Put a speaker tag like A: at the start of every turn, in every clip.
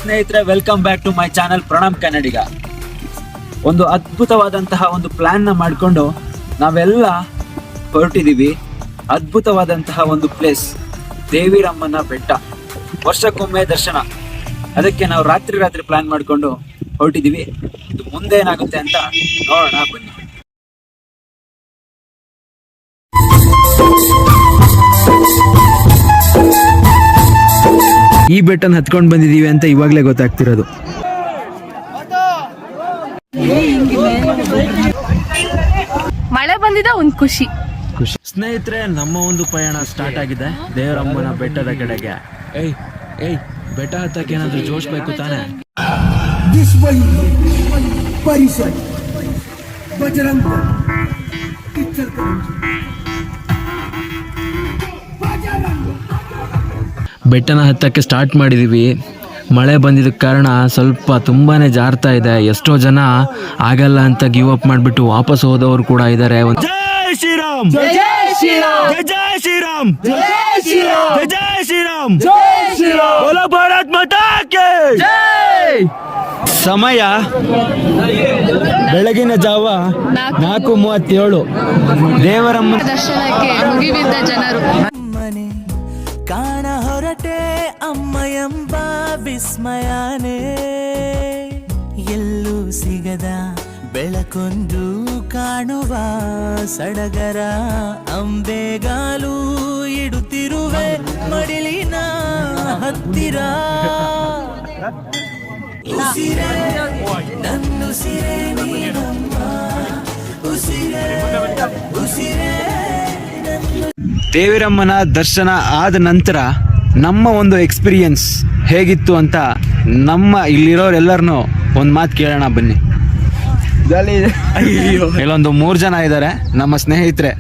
A: ಸ್ನೇಹಿತರೆ, welcome back to my channel Pranam Kannadiga. ಒಂದು ಅದ್ಭುತವಾದಂತಹ ಒಂದು ಪ್ಲಾನ್ ನ ಮಾಡಿಕೊಂಡು ನಾವೆಲ್ಲ ಹೊರಟಿದೀವಿ. ಅದ್ಭುತವಾದಂತಹ ಒಂದು ಪ್ಲೇಸ್, ದೇವಿರಮ್ಮನ ಬೆಟ್ಟ. ವರ್ಷಕ್ಕೊಮ್ಮೆ ದರ್ಶನ. ಅದಕ್ಕೆ ನಾವು ರಾತ್ರಿ ಪ್ಲಾನ್ ಮಾಡಿಕೊಂಡು ಹೊರಟಿದೀವಿ. ಇದು ಮುಂದೆ ಏನಾಗುತ್ತೆ ಅಂತ ನೋಡೋಣ, ಬನ್ನಿ. ಈ ಬೆಟ್ಟನ ಹತ್ಕೊಂಡು ಬಂದಿದೀವಿ ಅಂತ ಇವಾಗ್ಲೇ ಗೊತ್ತಾಗ್ತಿರೋದು.
B: ಮಳೆ ಬಂದಿದೆ, ಒಂದು ಖುಷಿ.
A: ಸ್ನೇಹಿತರೆ, ನಮ್ಮ ಒಂದು ಪಯಣ ಸ್ಟಾರ್ಟ್ ಆಗಿದೆ ದೇವರಮ್ಮನ ಬೆಟ್ಟದ ಕಡೆಗೆ. ಏಯ್ ಬೆಟ್ಟ ಹತ್ತಕ್ಕೆ ಏನಾದ್ರೂ ಜೋಶ್ ಬೇಕು ತಾನೆ. ಬೆಟ್ಟನ ಹತ್ತಕ್ಕೆ ಸ್ಟಾರ್ಟ್ ಮಾಡಿದೀವಿ. ಮಳೆ ಬಂದಿದ್ದಕ್ಕೆ ಕಾರಣ ಸ್ವಲ್ಪ ತುಂಬಾನೇ ಜಾರ್ತಾ ಇದೆ. ಎಷ್ಟೋ ಜನ ಆಗಲ್ಲ ಅಂತ ಗಿವ್ ಅಪ್ ಮಾಡಿಬಿಟ್ಟು ವಾಪಸ್ ಹೋದವರು ಕೂಡ ಇದ್ದಾರೆ. ಜೈ ಶ್ರೀರಾಮ್, ಜೈ ಶ್ರೀರಾಮ್, ಜೈ ಶ್ರೀರಾಮ್, ಜೈ ಶ್ರೀರಾಮ್, ಜೈ ಶ್ರೀರಾಮ್, ಜೈ ಶ್ರೀರಾಮ್, ಬೋಲೋ ಭಾರತ್ ಮಾತಾ ಕಿ ಜೈ. ಸಮಯ ಬೆಳಗಿನ ಜಾವ 4:37. ದೇವರಮ್ಮ
B: ದರ್ಶನಕ್ಕೆ ಮುಗಿಬಿದ್ದ ಜನರು.
C: ಕಾಣ ಹೊರಟೆ ಅಮ್ಮ ಎಂಬ ವಿಸ್ಮಯನೇ, ಎಲ್ಲೂ ಸಿಗದ ಬೆಳಕೊಂದು ಕಾಣುವ ಸಡಗರ. ಅಂಬೆಗಾಲು ಇಡುತ್ತಿರುವೆ ಮಡಿಲಿನ ಹತ್ತಿರ. ಉಸಿರೇ ನನ್ನುಸಿರೇ ನೀನಮ್ಮ, ಉಸಿರೇ ಉಸಿರೇ.
A: ದೇವಿರಮ್ಮನ ದರ್ಶನ ಆದ ನಂತರ ನಮ್ಮ ಒಂದು ಎಕ್ಸ್ಪೀರಿಯನ್ಸ್ ಹೇಗಿತ್ತು ಅಂತ ನಮ್ಮ ಇಲ್ಲಿರೋರೆಲ್ಲರನ್ನು ಒಂದು ಮಾತು ಕೇಳೋಣ, ಬನ್ನಿ. ಇಲ್ಲೊಂದು 3 ಜನ ಇದ್ದಾರೆ ನಮ್ಮ ಸ್ನೇಹಿತರೆ,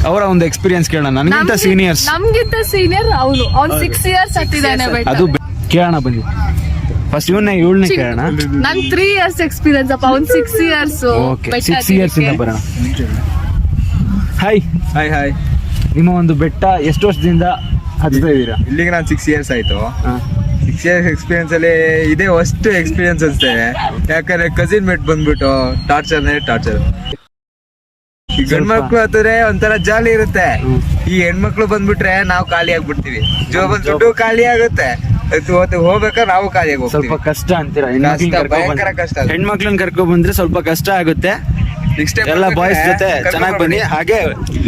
A: ಅವರ ಒಂದು ಎಕ್ಸ್ಪೀರಿಯನ್ಸ್ ಕೇಳೋಣ. ನಮಗಿಂತ ಸೀನಿಯರ್
B: ಅವನು 6 ಇಯರ್ಸ್ ಹತ್ತಿದ್ದಾನೆ.
A: ಅದು ಕೇಳೋಣ, ಬನ್ನಿ. ಫಸ್ಟ್ ಇವಳನ್ನೇ ಕೇಳೋಣ.
B: ನನ್ 3 ಇಯರ್ಸ್ ಎಕ್ಸ್ಪೀರಿಯನ್ಸ್ ಅಪ್ಪ, ಅವ್ನು 6 ಇಯರ್ಸ್.
A: ಓಕೆ, 6 ಇಯರ್ಸ್ ಇಂದ ಬರೋಣ. ಹಾಯ್. ನಿಮ್ಮ ಒಂದು ಬೆಟ್ಟ ಎಷ್ಟು ವರ್ಷದಿಂದ ಹತ್ತಾ ಇದ್ದೀರಾ?
D: ಇಲ್ಲಿಗೆ ನಾನು 6 ಇಯರ್ಸ್ ಆಯ್ತು. 6 ಇಯರ್ಸ್ ಎಕ್ಸ್ಪೀರಿಯನ್ಸ್ ಅಲ್ಲಿ ಇದೇ ಫಸ್ಟ್ ಎಕ್ಸ್ಪೀರಿಯನ್ಸ್ ಅನ್ಸ್ತೇನೆ. ಯಾಕಂದ್ರೆ ಕಸಿನ್ ಮೇಟ್ ಬಂದ್ಬಿಟ್ಟು ಟಾರ್ಚರ್. ಈ ಗಂಡ್ಮಕ್ಳು ಹತ್ತಿದ್ರೆ ಒಂಥರ ಜಾಲಿ ಇರುತ್ತೆ. ಈ ಹೆಣ್ಮಕ್ಳು ಬಂದ್ಬಿಟ್ರೆ ನಾವು ಖಾಲಿ ಆಗ್ಬಿಡ್ತೀವಿ. ಜೋಬನ್ ದುಡ್ಡು ಖಾಲಿ ಆಗುತ್ತೆ, ಹೋಗ್ಬೇಕಾದ್ರೆ ನಾವು ಖಾಲಿ ಆಗಿ
A: ಸ್ವಲ್ಪ ಕಷ್ಟ ಅಂತೀರಾ?
D: ಭಯಂಕರ ಕಷ್ಟ.
A: ಹೆಣ್ಮಕ್ಳನ್ನ ಕರ್ಕೊಂಡ್ ಬಂದ್ರೆ ಸ್ವಲ್ಪ ಕಷ್ಟ ಆಗುತ್ತೆ. ಎಲ್ಲ ಬಾಯ್ಸ್ ಜೊತೆ ಚೆನ್ನಾಗಿ ಬನ್ನಿ. ಹಾಗೆ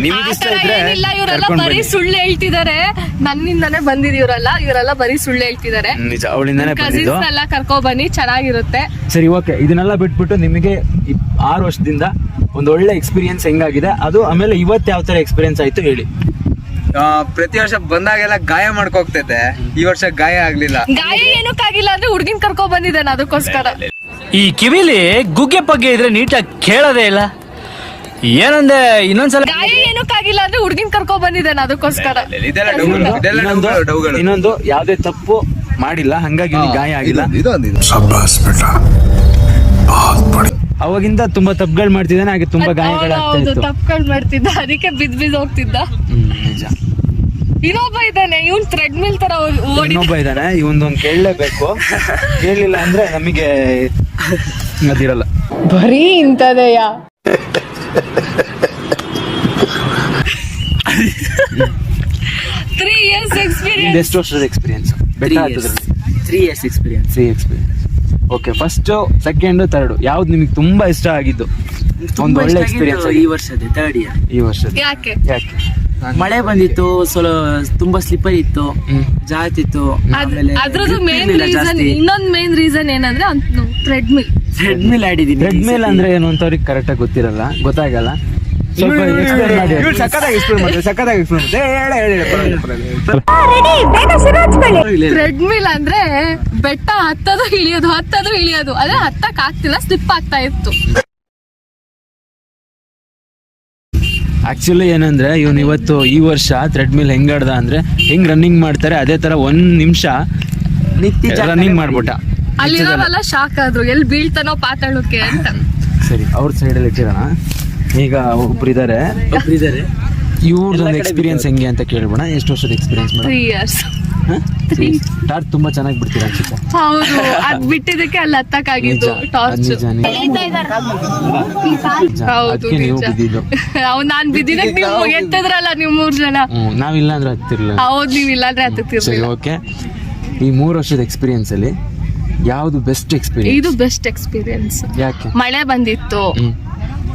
A: ನಿಮ್ಗೆ ಇಷ್ಟ ಇದ್ರೆ
B: ಇವರೆಲ್ಲ ಬರೀ ಸುಳ್ಳು ಹೇಳ್ತಿದ್ದಾರೆ. ನನ್ನಿಂದಾನೇ ಇವರೆಲ್ಲ ಬರೀ ಸುಳ್ಳು ಹೇಳ್ತಿದ್ದಾರೆ.
A: ನಿಜ, ಅವಳಿಂದಾನೇ ಬಂದಿದ್ದು.
B: ಎಲ್ಲ ಕರ್ಕೊಂಡ್ ಬನ್ನಿ, ಚೆನ್ನಾಗಿರುತ್ತೆ.
A: ಸರಿ, ಓಕೆ. ಇದನ್ನೆಲ್ಲ ಬಿಟ್ಬಿಟ್ಟು ನಿಮಗೆ 6 ವರ್ಷದಿಂದ ಒಂದು ಒಳ್ಳೆ ಎಕ್ಸ್ಪೀರಿಯನ್ಸ್ ಹೆಂಗಾಗಿದೆ ಅದು, ಆಮೇಲೆ ಇವತ್ತು ಯಾವ ತರ ಎಕ್ಸ್ಪೀರಿಯನ್ಸ್ ಆಯ್ತು ಹೇಳಿ.
D: ಪ್ರತಿ ವರ್ಷ ಬಂದಾಗೆಲ್ಲ ಗಾಯ ಮಾಡ್ಕೋಗ್ತೈತೆ. ಈ ವರ್ಷ ಗಾಯ ಆಗ್ಲಿಲ್ಲ.
B: ಗಾಯ ಏನಕ್ಕಾಗಿಲ್ಲ ಅಂದ್ರೆ ಹುಡ್ಗಿನ್ ಕರ್ಕೊಂಡ್ ಬಂದಿದ್ದಾನೆ, ಅದಕ್ಕೋಸ್ಕರ.
E: ಈ ಕಿವಿಲಿ ಗುಗ್ಗೆ ಪಗ್ಗೆ ಇದ್ರೆ ನೀಟಾಗಿ ಕೇಳೋದೇ ಇಲ್ಲ. ಏನಂದೆ ಇನ್ನೊಂದ್ಸಲ.
B: ಗಾಯ ಏನಕ್ಕಾಗಿಲ್ಲ ಅಂದ್ರೆ ಹುಡ್ಗಿನ್ ಕರ್ಕೊಂಡ್ ಬಂದಿದ್ದಾನೆ, ಅದಕ್ಕೋಸ್ಕರ.
A: ಇನ್ನೊಂದು, ಯಾವ್ದೇ ತಪ್ಪು ಮಾಡಿಲ್ಲ, ಹಂಗಾಗಿ ಗಾಯ ಆಗಿಲ್ಲ. ಅವಾಗಿಂದ ತುಂಬಾ ತಪ್ಪುಗಳು ಮಾಡ್ತಿದ್ದಾನೆ, ಹಾಗೆ ತುಂಬಾ ಗಾಯಗಳಾಗ್ತಾ
B: ತಪ್ಪುಗಳು ಮಾಡ್ತಿದ್ದ, ಅದಕ್ಕೆ ಬಿದ್ದು ಹೋಗ್ತಿದ್ದ.
A: ನಿಜ.
B: ಇನ್ನೊಬ್ಬ ಇದ್ದಾನೆ, ಇವ್ನ್ ಥ್ರೆಡ್ಮಿಲ್ ತರ
A: ಇನ್ನೊಬ್ಬ ಇದ್ದಾನೆ, ಇವೊಂದೊಂದು ಕೇಳಲೇಬೇಕು. ಕೇಳಲಿಲ್ಲ ಅಂದ್ರೆ ನಮಗೆ ಅದಿರಲ್ಲ.
B: ಬರೀ ಇಂತದೆಯಾ? 3 ಇಯರ್ಸ್ ಎಕ್ಸ್ಪೀರಿಯನ್ಸ್.
A: ಎಷ್ಟು ವರ್ಷದ experience?
E: 3 years experience.
A: Okay, first, second, third ಯಾವ್ದು ನಿಮಗೆ ತುಂಬಾ ಇಷ್ಟ ಆಗಿದ್ದು? ಒಂದು ಒಳ್ಳೆ ಎಕ್ಸ್ಪೀರಿಯನ್ಸ್.
E: ಈ ವರ್ಷದ 3rd ಇಯರ್.
A: ಈ ವರ್ಷದ
B: ಯಾಕೆ?
E: ಮಳೆ ಬಂದಿತ್ತು, ತುಂಬಾ ಸ್ಲಿಪ್ಪರ್ ಇತ್ತು, ಜಾತಿತ್ತು.
B: ಅದ್ರದ್ದು ಮೇನ್ ರೀಸನ್, ಇನ್ನೊಂದು ಮೇನ್ ರೀಸನ್ ಏನಂದ್ರೆ
E: ಥ್ರೆಡ್ಮಿಲ್ ಆಡಿದೀನಿ.
A: ಥ್ರೆಡ್ಮಿಲ್ ಅಂದ್ರೆ ಏನು ಅಂತ ಅವ್ರಿಗೆ ಕರೆಕ್ಟ್ ಆಗಿ ಗೊತ್ತಾಗಲ್ಲ. ಸ್ವಲ್ಪ ಎಕ್ಸ್ಪ್ಲೇನ್ ಮಾಡಿ.
B: ಥ್ರೆಡ್ಮಿಲ್ ಅಂದ್ರೆ ಬೆಟ್ಟ ಹತ್ತೋದು ಇಳಿಯೋದು ಅದೇ ಹತ್ತಕ್ ಆಗ್ತಿಲ್ಲ, ಸ್ಲಿಪ್ ಆಗ್ತಾ ಇತ್ತು.
A: ಆಕ್ಚುಲಿ ಏನಂದ್ರೆ ಇವನು ಇವತ್ತು ಈ ವರ್ಷ ಥ್ರೆಡ್ಮಿಲ್ ಹೆಂಗ್ ಆಡ್ದ ಅಂದ್ರೆ, ಹೆಂಗ್ ರನ್ನಿಂಗ್ ಮಾಡ್ತಾರೆ ಅದೇ ತರ 1 ನಿಮಿಷ ರನ್ನಿಂಗ್ ಮಾಡ್ಬಿಟ್ಟ.
B: ಅಲ್ಲಿರೋರೆಲ್ಲ ಶಾಕ್ ಆದ್ರು, ಎಲ್ಲಿ ಬೀಳ್ತಾನೋ ಪಾತಾಳಕ್ಕೆ ಅಂತ.
A: ಸರಿ, ಅವ್ರ ಸೈಡಲ್ಲಿ ಇಟ್ಟಿರೋಣ. ಈಗ ಒಬ್ರಿದ್ದಾರೆ, ಇವ್ರದೊಂದು ಎಕ್ಸ್ಪೀರಿಯನ್ಸ್ ಹೆಂಗೆ ಅಂತ ಕೇಳ್ಬೋಣ. ಎಷ್ಟು ವರ್ಷದ ಎಕ್ಸ್ಪೀರಿಯನ್ಸ್?
B: 3 ಇಯರ್ಸ್.
A: ಟಾರ್ಚ್ ತುಂಬಾ ಚೆನ್ನಾಗಿ ಬಿಡ್ತೀರಾ ಅನ್ಸುತ್ತೆ.
B: ಹೌದು, ಅದ್ ಬಿಟ್ಟಿದ್ದಕ್ಕೆ ಅಲ್ಲಿ ಹತ್ತಕ್ಕಾಗಿದ್ದು ಟಾರ್ಚ್. ಹೌದು,
A: ಅದಕ್ಕೆ ನೀವು ಬಿದ್ದಿದ್ದು.
B: ನಾನ್ ಬಿದ್ದಿದ್ದಕ್ಕೆ ನೀವು ಎತ್ತದ್ರಲ್ಲ ನೀವು 3 ಜನ.
A: ನಾವಿಲ್ಲ ಅಂದ್ರೆ ಹತ್ತಿರ್ಲಿಲ್ಲ.
B: ಹೌದು, ನೀವ್ ಇಲ್ಲಾಂದ್ರೆ
A: ಸರಿ,
B: ಹತ್ತಿರ್ಲಿಲ್ಲ.
A: ಓಕೆ. ಈ 3 ವರ್ಷದ ಎಕ್ಸ್ಪೀರಿಯನ್ಸ್ ಅಲ್ಲಿ ಯಾವ್ದು ಬೆಸ್ಟ್ ಎಕ್ಸ್ಪೀರಿಯನ್ಸ್?
B: ಇದು ಬೆಸ್ಟ್ ಎಕ್ಸ್ಪೀರಿಯನ್ಸ್.
A: ಯಾಕೆ?
B: ಮಳೆ ಬಂದಿತ್ತು,
A: ಹ್ಮ್.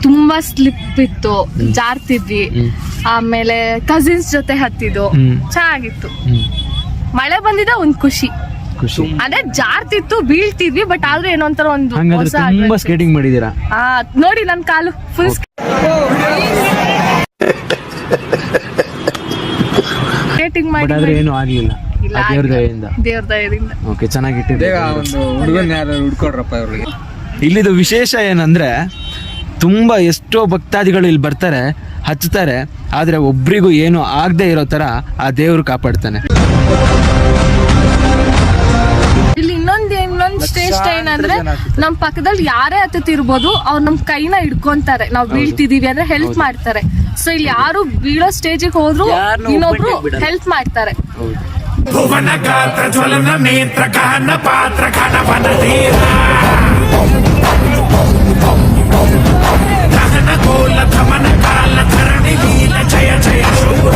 B: ತುಂಬಾ ಸ್ಲಿಪ್ ಇತ್ತು, ಜಾರ್ತಿದ್ವಿ. ಆಮೇಲೆ ಕಸಿನ್ಸ್ ಜೊತೆ ಹತ್ತಿದ್ದು ಚೆನ್ನಾಗಿತ್ತು. ಮಳೆ ಬಂದಿದ್ದ ಒಂದ್ ಖುಷಿ. ಅದೇ ಜಾರ್ತಿತ್ತು, ಬೀಳ್ತಿದ್ವಿ, ಬಟ್ ಆದ್ರೂ ಏನೋ ಒಂಥರ ಒಂದು
A: ಹಂಗಾದ್ರೆ ತುಂಬಾ ಸ್ಕೇಟಿಂಗ್ ಮಾಡಿದೀರಾ?
B: ನೋಡಿ ನನ್ ಕಾಲು ಫುಲ್ ಸ್ಕೇಟಿಂಗ್
A: ಬಟ್ ಆದ್ರೆ ಏನು ಆಗ್ಲಿಲ್ಲ ದೇವ್ರ ದಯೆಯಿಂದ.
B: ದೇವ್ರ ದಯದಿಂದ.
A: ಓಕೆ, ಚೆನ್ನಾಗಿಟ್ಟಿದ್ದೆ.
D: ಒಂದು ಹುಡುಗನ್ ಯಾರು ಹುಡ್ಕೊಡ್ರಪ್ಪ ಇವ್ರಿಗೆ.
A: ಇಲ್ಲಿದು ವಿಶೇಷ ಏನಂದ್ರೆ ತುಂಬಾ ಎಷ್ಟೋ ಭಕ್ತಾದಿಗಳು ಇಲ್ಲಿ ಬರ್ತಾರೆ, ಹಚ್ತಾರೆ, ಆದ್ರೆ ಒಬ್ರಿಗೂ ಏನು ಆಗದೆ ಇರೋ ತರ ಆ ದೇವ್ರು ಕಾಪಾಡ್ತಾನೆ.
B: ಇಲ್ಲಿ ಇನ್ನೊಂದ್ ಶ್ರೇಷ್ಠ ಏನಂದ್ರೆ ನಮ್ ಪಕ್ಕದಲ್ಲಿ ಯಾರೇ ಹತ್ತಿರ್ಬೋದು, ಅವ್ರು ನಮ್ ಕೈನ ಹಿಡ್ಕೊಂತಾರೆ. ನಾವ್ ಬೀಳ್ತಿದೀವಿ ಅಂದ್ರೆ ಹೆಲ್ಪ್ ಮಾಡ್ತಾರೆ. ಸೊ ಇಲ್ಲಿ ಯಾರು ಬೀಳೋ ಸ್ಟೇಜಿಗೆ ಹೋದ್ರು ಇನ್ನೊಬ್ರು ಹೆಲ್ಪ್ ಮಾಡ್ತಾರೆ.
F: ಭುವನ ಗಾತ್ರ ಜ್ವಲನ ನೇತ್ರ ಗಹನ ಪಾತ್ರ ಕಣವನ ಧೀರ ದಹನ ಕೋಲ ಧಮನ ಕಾಲ ಧರಣಿ ಲೀಲ ಜಯ ಜಯ ಶೂರ.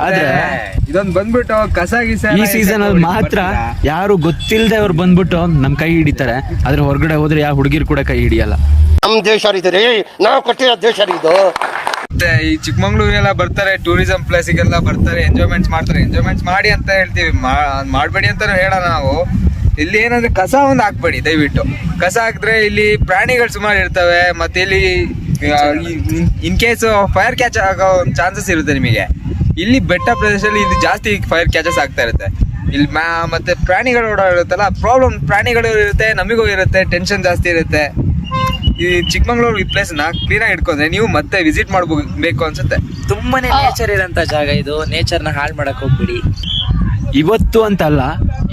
D: ಆದ್ರೆ ಇದೊಂದ್ ಬಂದ್ಬಿಟ್ಟು ಕಸ ಗಿಸ
A: ಈ ಸೀಸನ್ ಅಲ್ಲಿ ಮಾತ್ರ ಯಾರು ಗೊತ್ತಿಲ್ಲದೆ ಅವ್ರು ಬಂದ್ಬಿಟ್ಟು ನಮ್ ಕೈ ಹಿಡಿತಾರೆ. ಆದ್ರೆ ಹೊರಗಡೆ ಹೋದ್ರೆ ಯಾವ ಹುಡುಗಿರು ಕೂಡ ಕೈ ಹಿಡಿಯಲ್ಲ.
G: ನಮ್ ದೇಶ ರೀ, ನಾವು ಕೊಟ್ಟಿರೋ ದೇಶ ಇದು.
D: ಮತ್ತೆ ಈ ಚಿಕ್ಕಮಂಗ್ಳೂರೆಲ್ಲ ಬರ್ತಾರೆ, ಟೂರಿಸಂ ಪ್ಲೇಸಿಗೆಲ್ಲ ಬರ್ತಾರೆ, ಎಂಜಾಯ್ಮೆಂಟ್ಸ್ ಮಾಡ್ತಾರೆ. ಎಂಜಾಯ್ಮೆಂಟ್ಸ್ ಮಾಡಿ ಅಂತ ಹೇಳ್ತೀವಿ, ಮಾಡ್ಬೇಡಿ ಅಂತಾನು ಹೇಳೋಣ ನಾವು. ಇಲ್ಲಿ ಏನಂದ್ರೆ ಕಸ ಒಂದು ಹಾಕ್ಬೇಡಿ ದಯವಿಟ್ಟು. ಕಸ ಹಾಕಿದ್ರೆ ಇಲ್ಲಿ ಪ್ರಾಣಿಗಳು ಸುಮಾರು ಇರ್ತವೆ, ಮತ್ತೆ ಇಲ್ಲಿ ಇನ್ ಕೇಸ್ ಫೈರ್ ಕ್ಯಾಚ್ ಆಗೋ ಚಾನ್ಸಸ್ ಇರುತ್ತೆ ನಿಮಗೆ. ಇಲ್ಲಿ ಬೆಟ್ಟ ಪ್ರದೇಶದಲ್ಲಿ ಇದು ಜಾಸ್ತಿ ಫೈರ್ ಕ್ಯಾಚಸ್ ಆಗ್ತಾ ಇರುತ್ತೆ. ಇಲ್ಲಿ ಮತ್ತೆ ಪ್ರಾಣಿಗಳು ಓಡಾಡಿರುತ್ತಲ್ಲ, ಪ್ರಾಬ್ಲಮ್ ಪ್ರಾಣಿಗಳು ಇರುತ್ತೆ, ನಮಗೂ ಇರುತ್ತೆ, ಟೆನ್ಷನ್ ಜಾಸ್ತಿ ಇರುತ್ತೆ. ಈ ಚಿಕ್ಕಮಂಗ್ಳೂರು ಈ ಪ್ಲೇಸ್ ನ ಕ್ಲೀನ್ ಆಗಿ ಇಟ್ಕೊಂಡ್ರೆ ನೀವು ಮತ್ತೆ ವಿಸಿಟ್ ಮಾಡಬೇಕು ಅನ್ಸುತ್ತೆ.
H: ತುಂಬಾನೇ ನೇಚರ್ ಇರೋಂತ ಜಾಗ ಇದು. ನೇಚರ್ ನ ಹಾಳು ಮಾಡಕ್ ಹೋಗ್ಬಿಡಿ.
A: ಇವತ್ತು ಅಂತಲ್ಲ,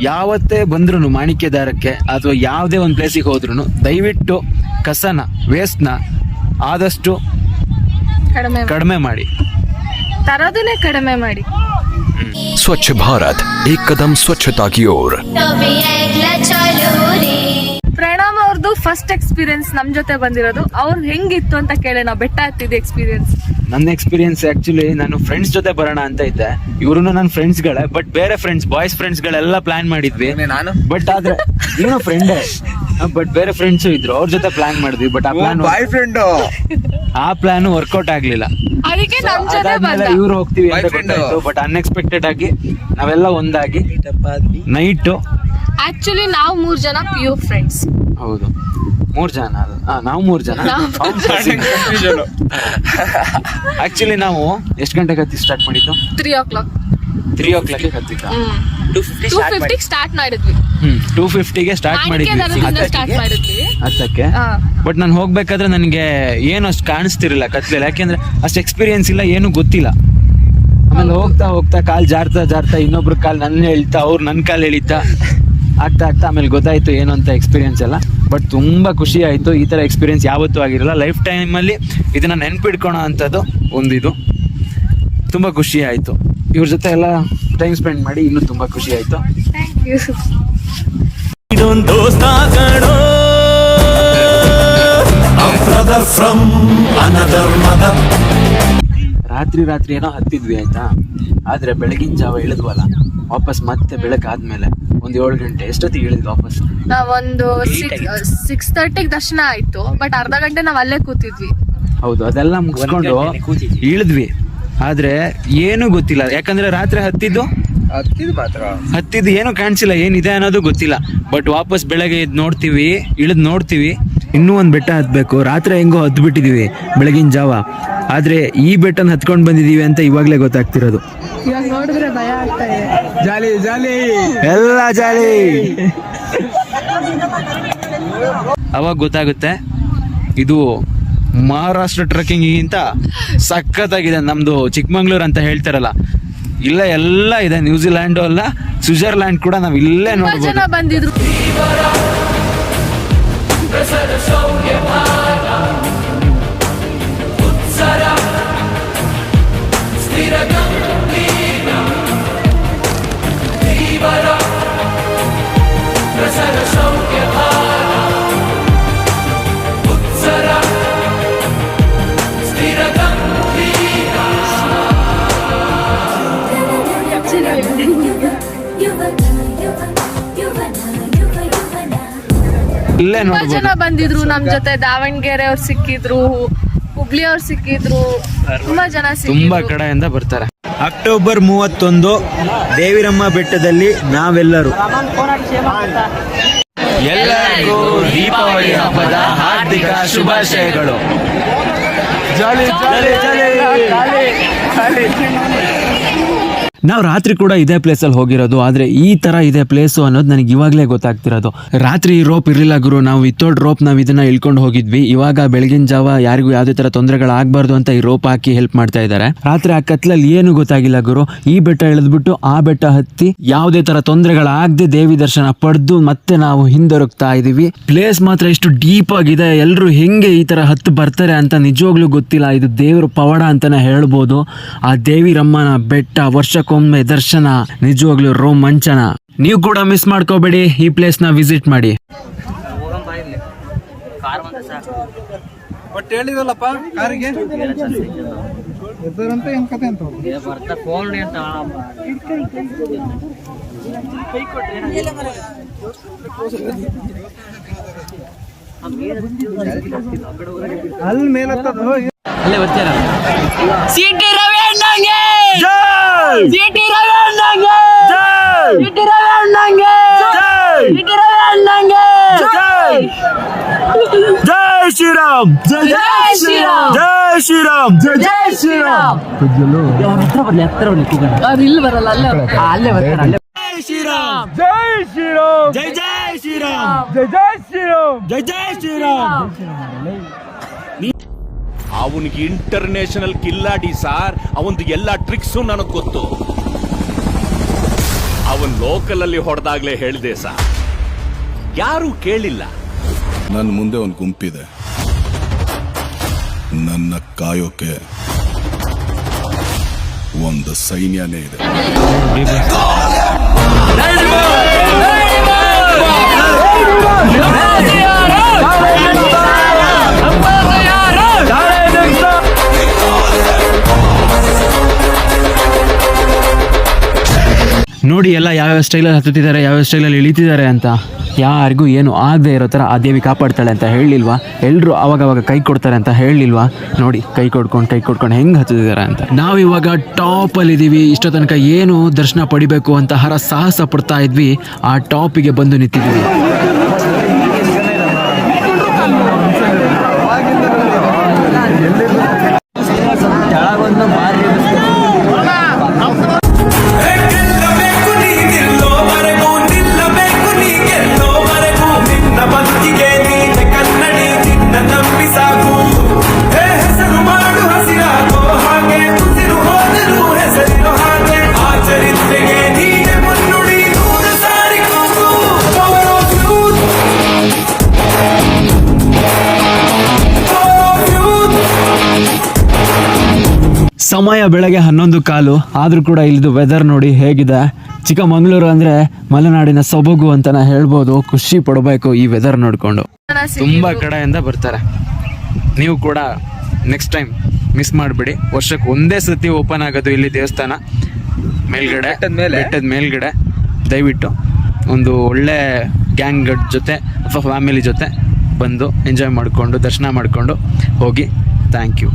A: ಯಾವತ್ತೇ ಬಂದ್ರು ಮಾಣಿಕ್ಯದಾರಕ್ಕೆ ಅಥವಾ ಯಾವುದೇ ಒಂದು ಪ್ಲೇಸಿಗೆ ಹೋದ್ರು ದಯವಿಟ್ಟು ಕಸನ, ವೇಸ್ಟ್ನ ಆದಷ್ಟು ಕಡಿಮೆ ಮಾಡಿ,
B: ತರೋದನ್ನೇ ಕಡಿಮೆ ಮಾಡಿ.
I: स्वच्छ भारत एक कदम स्वच्छता की ओर.
B: ಪ್ರಣಾಮ್ ಅವ್ರದ್ದು ಫಸ್ಟ್ ಎಕ್ಸ್ಪೀರಿಯನ್ಸ್ ನಮ್ ಜೊತೆ ಬಂದಿರೋದು. ಅವ್ರು ಹೆಂಗಿತ್ತು ಅಂತ ಕೇಳೋಣ. ಬೆಟ್ಟ ಹತ್ತಿದ ಎಕ್ಸ್ಪೀರಿಯನ್ಸ್.
A: ನನ್ನ ಎಕ್ಸ್ಪೀರಿಯನ್ಸ್ ಆಕ್ಚುಲಿ ನಾನು ಫ್ರೆಂಡ್ಸ್ ಜೊತೆ ಬರೋಣ ಅಂತ ಇದ್ದೆ. ಇವ್ರು ನನ್ನ ಫ್ರೆಂಡ್ಸ್ಗಳೇ, ಬಟ್ ಬೇರೆ ಫ್ರೆಂಡ್ಸ್, ಬಾಯ್ಸ್ ಫ್ರೆಂಡ್ಸ್ಗಳೆಲ್ಲ ಪ್ಲಾನ್ ಮಾಡಿದ್ವಿ.
D: ನಾನು
A: ಬಟ್ ಆದ್ರೆ ಏನೋ ಫ್ರೆಂಡೇ, ಬಟ್ ಬೇರೆ ಫ್ರೆಂಡ್ಸ್ ಇದ್ರು, ಅವ್ರ ಜೊತೆ ಪ್ಲಾನ್ ಮಾಡಿದ್ವಿ. ಬಟ್
D: ಬಾಯ್ ಫ್ರೆಂಡ್
A: ಆ ಪ್ಲಾನ್ ವರ್ಕೌಟ್ ಆಗ್ಲಿಲ್ಲ.
B: ಅದಕ್ಕೆ ನಮ್ ಜೊತೆ ಬಂದ.
A: ಇವ್ರು ಹೋಗ್ತೀವಿ ಅಂತ
D: Boyfriend.
A: ಗೊತ್ತಾಯ್ತು, ಬಟ್ ಅನ್ಎಕ್ಸ್ಪೆಕ್ಟೆಡ್ ಆಗಿ ನಾವೆಲ್ಲ ಒಂದಾಗಿ ನೈಟ್.
B: ಆಕ್ಚುಲಿ ನಾವು 3 ಜನ ಪ್ಯೂರ್ ಫ್ರೆಂಡ್ಸ್.
A: ಹೌದು, 3 ಜನ ಅಲ್ಲ, ನಾವು 3 ಜನ. ಆಕ್ಚುಲಿ ನಾವು ಎಷ್ಟು ಗಂಟೆಗೆ ಹತ್ತಿ ಸ್ಟಾರ್ಟ್ ಮಾಡಿದ್ದು?
B: 3 o'clock.
A: 3 o'clock ಹತ್ತಿದ್ದ.
B: 250 ಸ್ಟಾರ್ಟ್ ಮಾಡಿದ್ವಿ.
A: 250ಗೆ ಸ್ಟಾರ್ಟ್ ಮಾಡಿದ್ವಿ
B: ಸ್ಟಾರ್ಟ್ ಮಾಡಿದ್ವಿ
A: ಹತ್ತಕ್ಕೆ. ಬಟ್ ನಾನು ಹೋಗ್ಬೇಕಾದ್ರೆ ನನಗೆ ಏನು ಅಷ್ಟು ಕಾಣಿಸ್ತಿರ್ಲಿಲ್ಲ ಕತ್ಲೆಲ್ಲ, ಯಾಕೆಂದ್ರೆ ಅಷ್ಟು ಎಕ್ಸ್ಪೀರಿಯನ್ಸ್ ಇಲ್ಲ, ಏನು ಗೊತ್ತಿಲ್ಲ. ಆಮೇಲೆ ಹೋಗ್ತಾ ಹೋಗ್ತಾ ಕಾಲ್ ಜಾರ್ತಾ ಇನ್ನೊಬ್ರು ಕಾಲ್ ನನ್ನ ಎಳಿತಾ, ಅವ್ರು ನನ್ನ ಕಾಲ್ ಎಳಿತಾ ಆಗ್ತಾ ಆಮೇಲೆ ಗೊತ್ತಾಯ್ತು ಏನು ಅಂತ ಎಕ್ಸ್ಪೀರಿಯನ್ಸ್ ಎಲ್ಲ. ಬಟ್ ತುಂಬಾ ಖುಷಿ ಆಯ್ತು. ಈ ತರ ಎಕ್ಸ್ಪೀರಿಯನ್ಸ್ ಯಾವತ್ತೂ ಆಗಿರಲ್ಲ. ಲೈಫ್ ಟೈಮಲ್ಲಿ ಇದನ್ನ ನೆನ್ಪಿಡ್ಕೊಳೋ ಅಂಥದ್ದು ಒಂದಿದು. ತುಂಬಾ ಖುಷಿ ಆಯ್ತು. ಇವ್ರ ಜೊತೆ ಎಲ್ಲ ಟೈಮ್ ಸ್ಪೆಂಡ್ ಮಾಡಿ ಇನ್ನೂ ತುಂಬಾ ಖುಷಿ ಆಯ್ತು.
B: Thank you.
F: ಇದೊಂದು ದೋಸ್ತಾಗಣೋ ಬ್ರದರ್ ಫ್ರಮ್ ಅನದರ್ ಮದರ್.
A: ರಾತ್ರಿ ಏನೋ ಹತ್ತಿದ್ವಿ ಆಯ್ತಾ, ಆದ್ರೆ ಬೆಳಗಿನ ಜಾವ ಇಳಿದ್ವಲ್ಲ ವಾಪಸ್, ಮತ್ತೆ ಬೆಳಕಾದ್ಮೇಲೆ ಒಂದು 7 ಗಂಟೆ ಎಷ್ಟೊತ್ತಿಗೆ ಇಳಿದ್ವಿ ವಾಪಸ್?
B: ನಾವೊಂದು 6:30 ದರ್ಶನ ಆಯ್ತು, ಬಟ್ ಅರ್ಧ ಗಂಟೆ ನಾವ್ ಅಲ್ಲೇ ಕೂತಿದ್ವಿ.
A: ಹೌದು, ಅದೆಲ್ಲ ಮುಗಿಸ್ಕೊಂಡು ಇಳಿದ್ವಿ. ಆದ್ರೆ ಏನು ಗೊತ್ತಿಲ್ಲ, ಯಾಕಂದ್ರೆ ರಾತ್ರಿ ಹತ್ತಿದ್ದು ಏನು ಕಾಣಿಸಿಲ್ಲ, ಏನಿದೆ ಅನ್ನೋದು ಗೊತ್ತಿಲ್ಲ. ಬಟ್ ವಾಪಸ್ ಬೆಳಗ್ಗೆ ಇಳಿದ್ ನೋಡ್ತೀವಿ ಇನ್ನೂ ಒಂದು ಬೆಟ್ಟ ಹತ್ಬೇಕು. ರಾತ್ರಿ ಹೆಂಗೋ ಹತ್ಬಿಟ್ಟಿದೀವಿ ಬೆಳಗಿನ ಜಾವ, ಆದ್ರೆ ಈ ಬೆಟ್ಟನ ಹತ್ಕೊಂಡ್ ಬಂದಿದೀವಿ ಅಂತ ಇವಾಗ್ಲೇ ಗೊತ್ತಾಗ್ತಿರೋದು.
B: ಇವಾಗ ನೋಡಿದ್ರೆ ಭಯ ಆಗ್ತಾ ಇದೆ.
D: ಜಾಲಿ
A: ಎಲ್ಲ ಜಾಲಿ. ಅವಾಗ ಗೊತ್ತಾಗುತ್ತೆ ಇದು ಮಹಾರಾಷ್ಟ್ರ ಟ್ರೆಕ್ಕಿಂಗಿಗಿಂತ ಸಖತ್ತಾಗಿದೆ. ನಮ್ದು ಚಿಕ್ಕಮಂಗ್ಳೂರು ಅಂತ ಹೇಳ್ತಾರಲ್ಲ, ಇಲ್ಲ ಎಲ್ಲ ಇದೆ. ನ್ಯೂಜಿಲ್ಯಾಂಡು ಅಲ್ಲ, ಸ್ವಿಟ್ಜರ್ಲ್ಯಾಂಡ್ ಕೂಡ ನಾವ್ ಇಲ್ಲೇ ನೋಡ್ಬೋದು.
B: ಜನ ಬಂದಿದ್ರು.
A: ಇಲ್ಲೇ
B: ತುಂಬಾ
A: ನೋಡ್ಬೋದು.
B: ಜನ ಬಂದಿದ್ರು ನಮ್ ಜೊತೆ. ದಾವಣಗೆರೆ ಅವ್ರು ಸಿಕ್ಕಿದ್ರು, ಹುಬ್ಳಿ ಅವ್ರು ಸಿಕ್ಕಿದ್ರು, ತುಂಬಾ ಜನ
A: ತುಂಬಾ
B: ಸಿಕ್ಕಿದ್ರು.
A: ಕಡೆಯಿಂದ ಬರ್ತಾರೆ. ಅಕ್ಟೋಬರ್ 31 ದೇವಿರಮ್ಮ ಬೆಟ್ಟದಲ್ಲಿ ನಾವೆಲ್ಲರೂ ಎಲ್ಲರಿಗೂ ದೀಪಾವಳಿ ಹಬ್ಬದ ಹಾರ್ದಿಕ ಶುಭಾಶಯಗಳು. ಜಾಲಿ ಜಾಲಿ ಜಾಲಿ. ನಾವು ರಾತ್ರಿ ಕೂಡ ಇದೇ ಪ್ಲೇಸಲ್ಲಿ ಹೋಗಿರೋದು, ಆದರೆ ಈ ಥರ ಇದೆ ಪ್ಲೇಸು ಅನ್ನೋದು ನನಗೆ ಇವಾಗಲೇ ಗೊತ್ತಾಗ್ತಿರೋದು. ರಾತ್ರಿ ಈ ರೋಪ್ ಇರಲಿಲ್ಲ ಗುರು, ನಾವು ವಿತೌಟ್ ರೋಪ್ ನಾವು ಇದನ್ನು ಇಳ್ಕೊಂಡು ಹೋಗಿದ್ವಿ. ಇವಾಗ ಬೆಳಗಿನ ಜಾವ ಯಾರಿಗೂ ಯಾವುದೇ ಥರ ತೊಂದರೆಗಳಾಗಬಾರ್ದು ಅಂತ ಈ ರೋಪ್ ಹಾಕಿ ಹೆಲ್ಪ್ ಮಾಡ್ತಾ ಇದ್ದಾರೆ. ರಾತ್ರಿ ಆ ಕತ್ಲಲ್ಲಿ ಏನು ಗೊತ್ತಾಗಿಲ್ಲ ಗುರು. ಈ ಬೆಟ್ಟ ಇಳಿದ್ಬಿಟ್ಟು ಆ ಬೆಟ್ಟ ಹತ್ತಿ ಯಾವುದೇ ಥರ ತೊಂದರೆಗಳಾಗದೆ ದೇವಿ ದರ್ಶನ ಪಡೆದು ಮತ್ತೆ ನಾವು ಹಿಂದೊರಗ್ತಾ ಇದ್ದೀವಿ. ಪ್ಲೇಸ್ ಮಾತ್ರ ಎಷ್ಟು ಡೀಪ್ ಆಗಿದೆ. ಎಲ್ಲರೂ ಹೆಂಗೆ ಈ ಥರ ಹತ್ತು ಬರ್ತಾರೆ ಅಂತ ನಿಜವಾಗ್ಲೂ ಗೊತ್ತಿಲ್ಲ. ಇದು ದೇವ್ರ ಪವಾಡ ಅಂತಲೇ ಹೇಳ್ಬೋದು. ಆ ದೇವಿರಮ್ಮನ ಬೆಟ್ಟ ವರ್ಷಕ್ಕೊಮ್ಮೆ ದರ್ಶನ ನಿಜವಾಗ್ಲೂ ರೋಮಾಂಚನ. ನೀವು ಕೂಡ ಮಿಸ್ ಮಾಡ್ಕೋಬೇಡಿ, ಈ ಪ್ಲೇಸ್ ನ ವಿಸಿಟ್ ಮಾಡಿ.
D: ಹೇಳಿದಲ್ಲಪ್ಪ ಕಾರಿಗೆ ಅಲ್ಲಿ ಮೇಲತ್ತದ
A: ಅಲ್ಲೇ ಬರ್ತೀರಾ?
H: ಸಿಟಿ ರವಿ ಅಣ್ಣಂಗೆ
A: ಜೈ!
H: ಸಿಟಿ ರವಿ ಅಣ್ಣಂಗೆ
A: ಜೈ!
H: ಸಿಟಿ ರವಿ ಅಣ್ಣಂಗೆ
A: ಜೈ!
H: ಸಿಟಿ ರವಿ ಅಣ್ಣಂಗೆ
A: ಜೈ! ಜೈ ಶ್ರೀರಾಮ್! ಜೈ
H: ಶ್ರೀರಾಮ್!
A: ಜೈ ಶ್ರೀರಾಮ್!
H: ಜೈ ಶ್ರೀರಾಮ್!
A: ಹತ್ರ ಬರ್ಲಿ ಕೂಗೋಣ.
B: ಅವ್ರು ಇಲ್ಲಿ ಬರಲ್ಲ, ಅಲ್ಲೇ
H: ಅಲ್ಲೇ ಬರ್ತಾರೆ ಅಲ್ಲೇ.
A: ಜೈ ಶ್ರೀರಾಮ್! ಜೈ ಶ್ರೀರಾಮ್! ಜೈ ಜೈ ಶ್ರೀರಾಮ್! ಜೈ ಜೈ ಶ್ರೀರಾಮ್! ಜೈ ಜೈ ಶ್ರೀರಾಮ್!
F: ಅವನಿಗೆ ಇಂಟರ್ನ್ಯಾಷನಲ್ ಕಿಲ್ಲಾಡಿ ಸಾರ್. ಅವಂದು ಎಲ್ಲ ಟ್ರಿಕ್ಸು ನನಗೆ ಗೊತ್ತು. ಅವನ್ ಲೋಕಲ್ ಅಲ್ಲಿ ಹೊಡೆದಾಗ್ಲೇ ಹೇಳಿದೆ ಸಾರ್, ಯಾರು ಕೇಳಿಲ್ಲ.
J: ನನ್ನ ಮುಂದೆ ಒಂದು ಗುಂಪಿದೆ, ನನ್ನ ಕಾಯೋಕೆ ಒಂದು ಸೈನ್ಯನೇ ಇದೆ.
A: ನೋಡಿ ಎಲ್ಲ ಯಾವ್ಯಾವ ಸ್ಟೈಲಲ್ಲಿ ಹತ್ತುತ್ತಿದ್ದಾರೆ, ಯಾವ್ಯಾವ ಸ್ಟೈಲಲ್ಲಿ ಇಳಿತಿದ್ದಾರೆ ಅಂತ. ಯಾರಿಗೂ ಏನು ಆಗದೆ ಇರೋ ಥರ ಆ ದೇವಿ ಕಾಪಾಡ್ತಾಳೆ ಅಂತ ಹೇಳಲಿಲ್ವಾ? ಎಲ್ಲರೂ ಅವಾಗವಾಗ ಕೈ ಕೊಡ್ತಾರೆ ಅಂತ ಹೇಳಲಿಲ್ವಾ? ನೋಡಿ ಕೈ ಕೊಡ್ಕೊಂಡು ಹೆಂಗೆ ಹತ್ತಿದ್ದಾರೆ ಅಂತ. ನಾವು ಇವಾಗ ಟಾಪಲ್ಲಿದ್ದೀವಿ. ಇಷ್ಟೋ ತನಕ ಏನು ದರ್ಶನ ಪಡಿಬೇಕು ಅಂತ ಸಾಹಸ ಪಡ್ತಾ ಇದ್ವಿ, ಆ ಟಾಪಿಗೆ ಬಂದು ನಿಂತಿದ್ದೀವಿ. ಸಮಯ ಬೆಳಗ್ಗೆ 11:15 ಆದರೂ ಕೂಡ ಇಲ್ಲಿದು ವೆದರ್ ನೋಡಿ ಹೇಗಿದೆ. ಚಿಕ್ಕಮಗಳೂರು ಅಂದರೆ ಮಲೆನಾಡಿನ ಸೊಬಗು ಅಂತಲೇ ಹೇಳ್ಬೋದು. ಖುಷಿ ಪಡಬೇಕು ಈ ವೆದರ್ ನೋಡಿಕೊಂಡು. ತುಂಬ ಕಡೆಯಿಂದ ಬರ್ತಾರೆ. ನೀವು ಕೂಡ ನೆಕ್ಸ್ಟ್ ಟೈಮ್ ಮಿಸ್ ಮಾಡಿಬಿಡಿ. ವರ್ಷಕ್ಕೆ ಒಂದೇ ಸತಿ ಓಪನ್ ಆಗೋದು ಇಲ್ಲಿ ದೇವಸ್ಥಾನ ಮೇಲ್ಗಡೆ, ಬೆಟ್ಟದ ಮೇಲ್ಗಡೆ. ದಯವಿಟ್ಟು ಒಂದು ಒಳ್ಳೆ ಗ್ಯಾಂಗ್ ಜೊತೆ ಅಥವಾ ಫ್ಯಾಮಿಲಿ ಜೊತೆ ಬಂದು ಎಂಜಾಯ್ ಮಾಡಿಕೊಂಡು ದರ್ಶನ ಮಾಡಿಕೊಂಡು ಹೋಗಿ. Thank you.